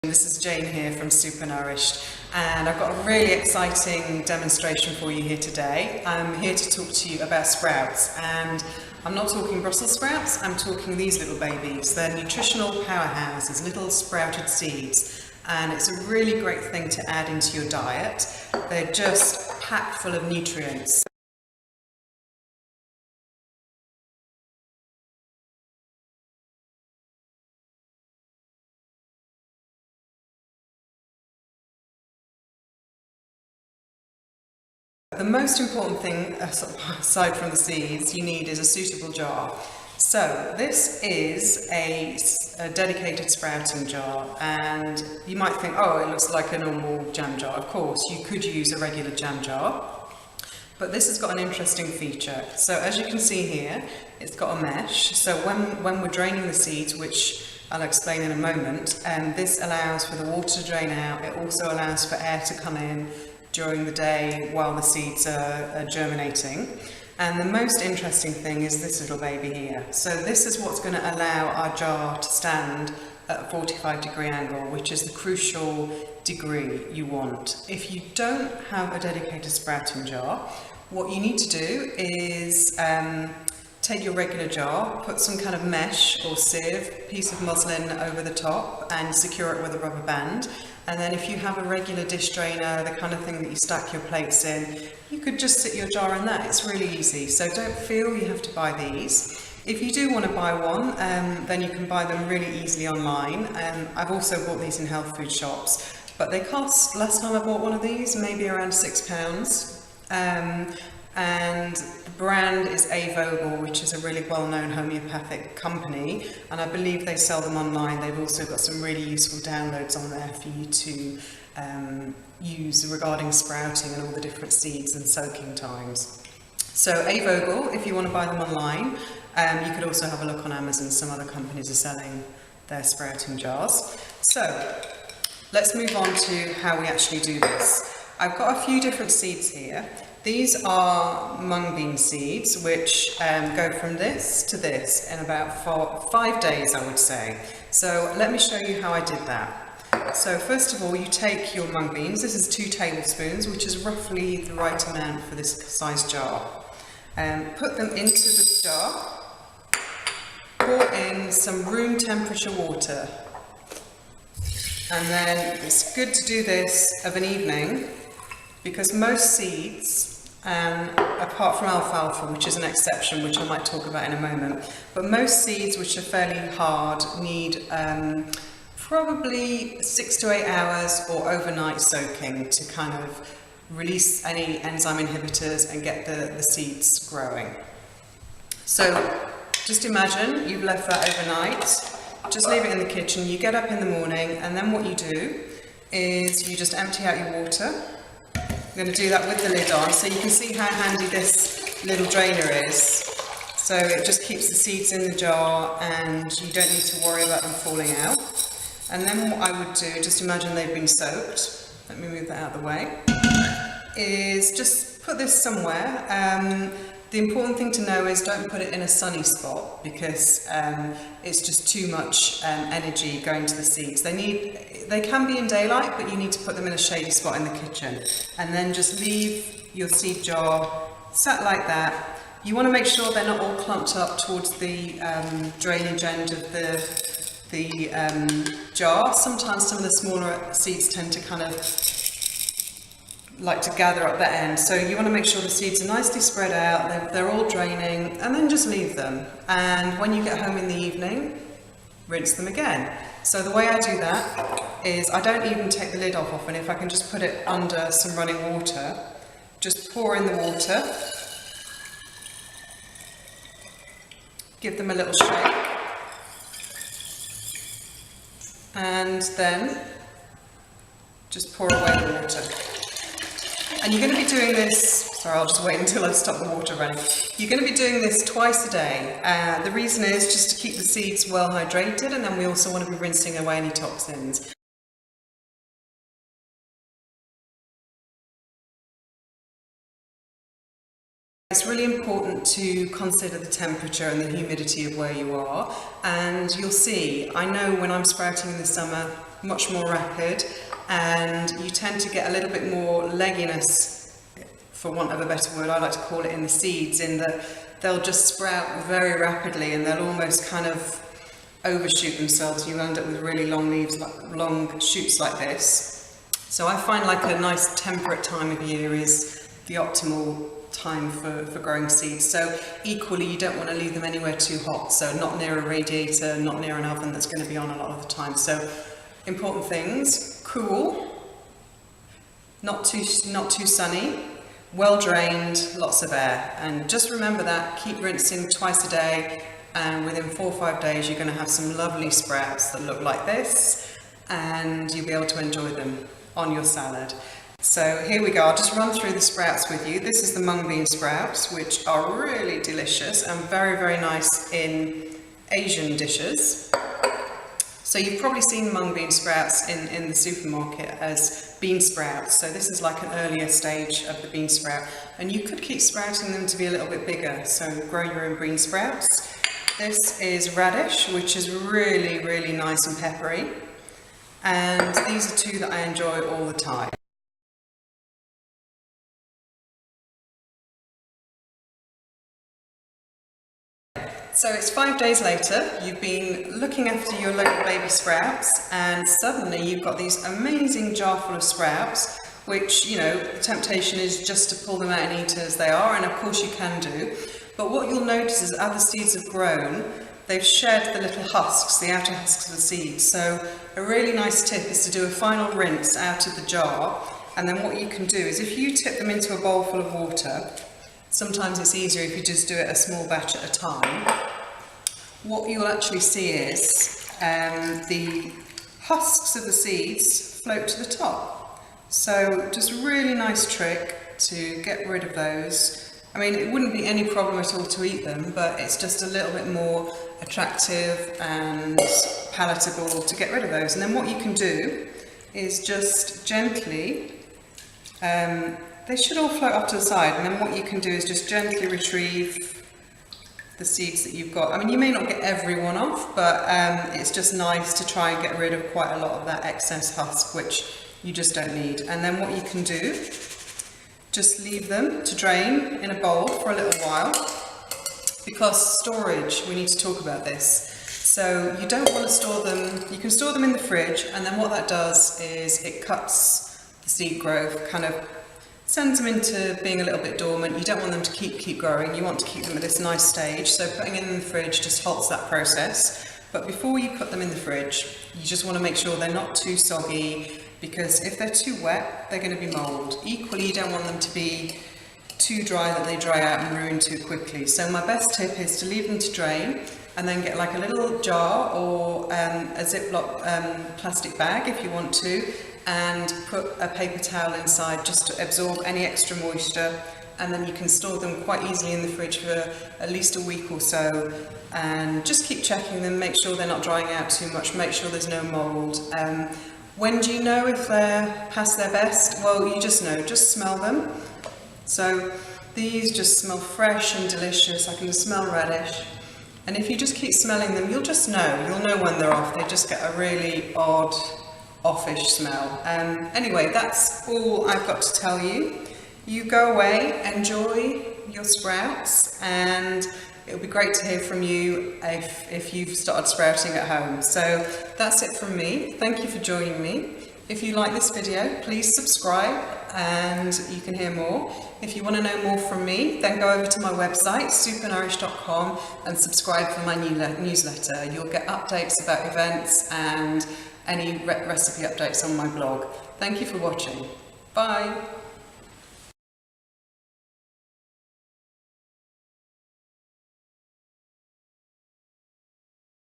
This is Jane here from Supernourished, and I've got a really exciting demonstration for you here today. I'm here to talk to you about sprouts, and I'm not talking Brussels sprouts, I'm talking these little babies. They're nutritional powerhouses, little sprouted seeds, and it's a really great thing to add into your diet. They're just packed full of nutrients. The most important thing, aside from the seeds, you need is a suitable jar. So this is a dedicated sprouting jar, and you might think, oh, it looks like a normal jam jar. Of course, you could use a regular jam jar, but this has got an interesting feature. So as you can see here, it's got a mesh. So when we're draining the seeds, which I'll explain in a moment, this allows for the water to drain out. It also allows for air to come in during the day while the seeds are germinating. And the most interesting thing is this little baby here. So this is what's going to allow our jar to stand at a 45-degree angle, which is the crucial degree you want. If you don't have a dedicated sprouting jar, what you need to do is take your regular jar, put some kind of mesh or sieve, piece of muslin over the top, and secure it with a rubber band. And then if you have a regular dish drainer, the kind of thing that you stack your plates in, you could just sit your jar in that. It's really easy. So don't feel you have to buy these. If you do want to buy one, then you can buy them really easily online. I've also bought these in health food shops, but they cost, last time I bought one of these, maybe around £6. And the brand is Vogel, which is a really well-known homeopathic company, and I believe they sell them online. They've also got some really useful downloads on there for you to use regarding sprouting and all the different seeds and soaking times. So Vogel, if you want to buy them online, you could also have a look on Amazon. Some other companies are selling their sprouting jars. So let's move on to how we actually do this. I've got a few different seeds here. These are mung bean seeds, which go from this to this in about 5 days, I would say. So let me show you how I did that. So first of all, you take your mung beans. This is 2 tablespoons, which is roughly the right amount for this size jar. Put them into the jar. Pour in some room temperature water. And then it's good to do this of an evening, because most seeds, apart from alfalfa, which is an exception, which I might talk about in a moment, but most seeds which are fairly hard need probably 6 to 8 hours or overnight soaking to kind of release any enzyme inhibitors and get the seeds growing. So just imagine you've left that overnight, just leave it in the kitchen, you get up in the morning, and then what you do is you just empty out your water. I'm going to do that with the lid on, so you can see how handy this little drainer is. So it just keeps the seeds in the jar and you don't need to worry about them falling out. And then what I would do, just imagine they've been soaked, let me move that out of the way, is just put this somewhere. The important thing to know is don't put it in a sunny spot, because it's just too much energy going to the seeds. They can be in daylight, but you need to put them in a shady spot in the kitchen. And then just leave your seed jar sat like that. You want to make sure they're not all clumped up towards the drainage end of the jar. Sometimes some of the smaller seeds tend to kind of like to gather up that end, so you want to make sure the seeds are nicely spread out, they're all draining, and then just leave them. And when you get home in the evening, rinse them again. So the way I do that is I don't even take the lid off often. If I can just put it under some running water, just pour in the water, give them a little shake, and then just pour away the water. And you're going to be doing this, sorry, I'll just wait until I stop the water running. You're going to be doing this twice a day. The reason is just to keep the seeds well hydrated, and then we also want to be rinsing away any toxins. It's really important to consider the temperature and the humidity of where you are, and you'll see, I know when I'm sprouting in the summer, much more rapid, and you tend to get a little bit more legginess, for want of a better word, I like to call it, in the seeds, in that they'll just sprout very rapidly and they'll almost kind of overshoot themselves. You end up with really long leaves, like long shoots like this. So I find like a nice temperate time of year is the optimal time for growing seeds. So equally, you don't want to leave them anywhere too hot, so not near a radiator, not near an oven that's going to be on a lot of the time. So important things: cool, not too sunny, well drained, lots of air. And just remember that, keep rinsing twice a day, and within 4 or 5 days you're going to have some lovely sprouts that look like this, and you'll be able to enjoy them on your salad. So here we go, I'll just run through the sprouts with you. This is the mung bean sprouts, which are really delicious and very, very nice in Asian dishes. So you've probably seen mung bean sprouts in the supermarket as bean sprouts. So this is like an earlier stage of the bean sprout. And you could keep sprouting them to be a little bit bigger, so grow your own bean sprouts. This is raddish, which is really, really nice and peppery. And these are two that I enjoy all the time. So it's 5 days later, you've been looking after your little baby sprouts, and suddenly you've got these amazing jar full of sprouts, which, you know, the temptation is just to pull them out and eat as they are, and of course you can do. But what you'll notice is as the seeds have grown, they've shed the little husks, the outer husks of the seeds. So a really nice tip is to do a final rinse out of the jar, and then what you can do is if you tip them into a bowl full of water, sometimes it's easier if you just do it a small batch at a time. What you'll actually see is the husks of the seeds float to the top. So just a really nice trick to get rid of those. I mean, it wouldn't be any problem at all to eat them, but it's just a little bit more attractive and palatable to get rid of those. And then what you can do is just gently, they should all float off to the side, and then what you can do is just gently retrieve the seeds that you've got. I mean, you may not get every one off, but it's just nice to try and get rid of quite a lot of that excess husk, which you just don't need. And then what you can do, just leave them to drain in a bowl for a little while, because storage, we need to talk about this. So you don't want to store them, you can store them in the fridge, and then what that does is it cuts the seed growth, kind of sends them into being a little bit dormant. You don't want them to keep growing, you want to keep them at this nice stage, so putting them in the fridge just halts that process. But before you put them in the fridge, you just want to make sure they're not too soggy, because if they're too wet, they're going to be mould. Equally, you don't want them to be too dry that they dry out and ruin too quickly. So my best tip is to leave them to drain, and then get like a little jar or a Ziploc plastic bag if you want to, and put a paper towel inside just to absorb any extra moisture, and then you can store them quite easily in the fridge for at least a week or so, and just keep checking them, make sure they're not drying out too much, make sure there's no mould. When do you know if they're past their best? Well, you just know, just smell them. So these just smell fresh and delicious. I can smell radish, and if you just keep smelling them, you'll know when they're off. They just get a really odd, offish smell. Anyway, that's all I've got to tell you. You go away, enjoy your sprouts, and it'll be great to hear from you if you've started sprouting at home. So that's it from me. Thank you for joining me. If you like this video, please subscribe and you can hear more. If you want to know more from me, then go over to my website, supernourish.com, and subscribe for my newsletter. You'll get updates about events and any recipe updates on my blog. Thank you for watching. Bye.